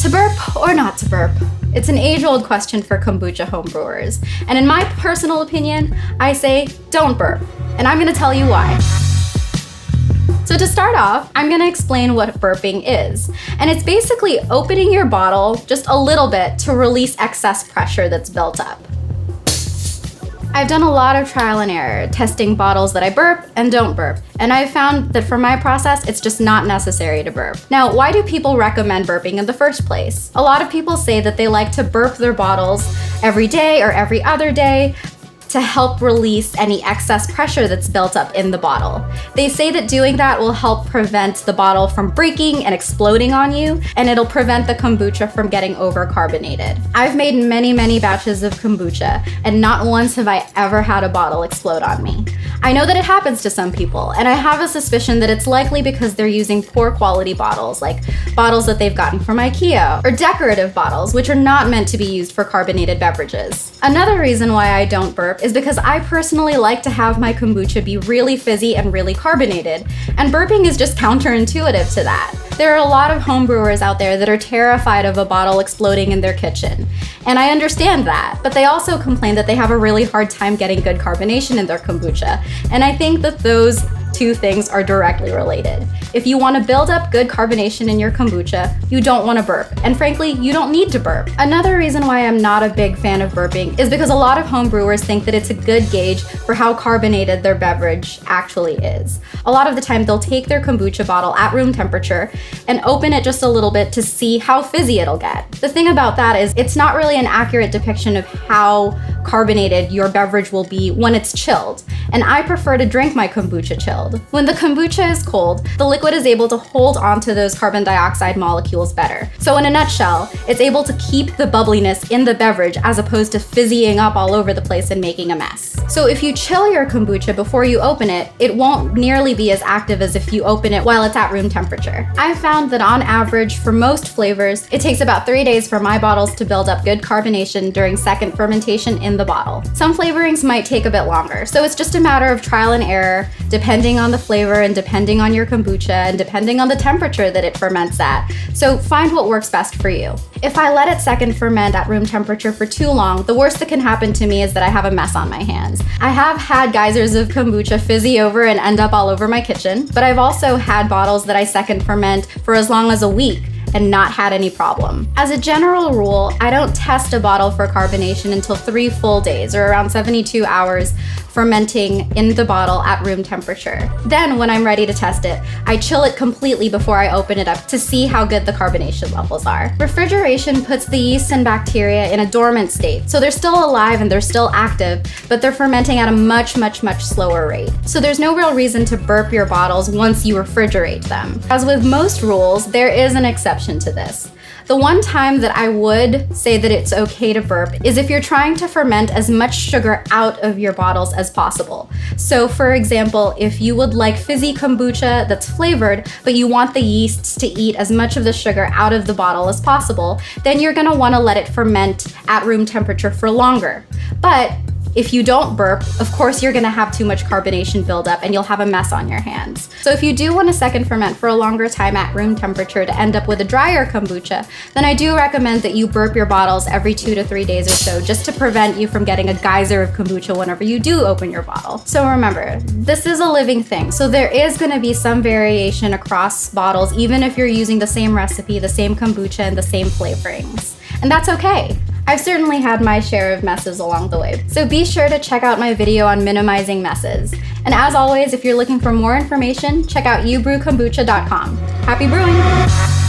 To burp or not to burp? It's an age-old question for kombucha homebrewers. And in my personal opinion, I say don't burp. And I'm gonna tell you why. So to start off, I'm gonna explain what burping is. And it's basically opening your bottle just a little bit to release excess pressure that's built up. I've done a lot of trial and error, testing bottles that I burp and don't burp, and I've found that for my process, it's just not necessary to burp. Now, why do people recommend burping in the first place? A lot of people say that they like to burp their bottles every day or every other day to help release any excess pressure that's built up in the bottle. They say that doing that will help prevent the bottle from breaking and exploding on you, and it'll prevent the kombucha from getting overcarbonated. I've made many batches of kombucha, and not once have I ever had a bottle explode on me. I know that it happens to some people, and I have a suspicion that it's likely because they're using poor quality bottles, like bottles that they've gotten from IKEA, or decorative bottles, which are not meant to be used for carbonated beverages. Another reason why I don't burp is because I personally like to have my kombucha be really fizzy and really carbonated, and burping is just counterintuitive to that. There are a lot of homebrewers out there that are terrified of a bottle exploding in their kitchen, and I understand that, but they also complain that they have a really hard time getting good carbonation in their kombucha, and I think that those two things are directly related. If you want to build up good carbonation in your kombucha, you don't want to burp, and frankly, you don't need to burp. Another reason why I'm not a big fan of burping is because a lot of homebrewers think that it's a good gauge for how carbonated their beverage actually is. A lot of the time, they'll take their kombucha bottle at room temperature and open it just a little bit to see how fizzy it'll get. The thing about that is it's not really an accurate depiction of how carbonated your beverage will be when it's chilled, and I prefer to drink my kombucha chilled. When the kombucha is cold, the liquid is able to hold onto those carbon dioxide molecules better. So in a nutshell, it's able to keep the bubbliness in the beverage as opposed to fizzying up all over the place and making a mess. So if you chill your kombucha before you open it, it won't nearly be as active as if you open it while it's at room temperature. I've found that on average, for most flavors, it takes about 3 days for my bottles to build up good carbonation during second fermentation in the bottle. Some flavorings might take a bit longer, so it's just a matter of trial and error, depending on the flavor and depending on your kombucha and depending on the temperature that it ferments at. So find what works best for you. If I let it second ferment at room temperature for too long, the worst that can happen to me is that I have a mess on my hands. I have had geysers of kombucha fizzy over and end up all over my kitchen, but I've also had bottles that I second ferment for as long as a week and not had any problem. As a general rule, I don't test a bottle for carbonation until 3 full days, or around 72 hours fermenting in the bottle at room temperature. Then, when I'm ready to test it, I chill it completely before I open it up to see how good the carbonation levels are. Refrigeration puts the yeast and bacteria in a dormant state, so they're still alive and they're still active, but they're fermenting at a much slower rate. So there's no real reason to burp your bottles once you refrigerate them. As with most rules, there is an exception to this. The one time that I would say that it's okay to burp is if you're trying to ferment as much sugar out of your bottles as possible. So for example, if you would like fizzy kombucha that's flavored, but you want the yeasts to eat as much of the sugar out of the bottle as possible, then you're gonna wanna let it ferment at room temperature for longer. But if you don't burp, of course you're gonna have too much carbonation buildup and you'll have a mess on your hands. So if you do want to second ferment for a longer time at room temperature to end up with a drier kombucha, then I do recommend that you burp your bottles every 2 to 3 days or so, just to prevent you from getting a geyser of kombucha whenever you do open your bottle. So remember, this is a living thing, so there is gonna be some variation across bottles, even if you're using the same recipe, the same kombucha, and the same flavorings. And that's okay. I've certainly had my share of messes along the way, so be sure to check out my video on minimizing messes. And as always, if you're looking for more information, check out youbrewkombucha.com. Happy brewing!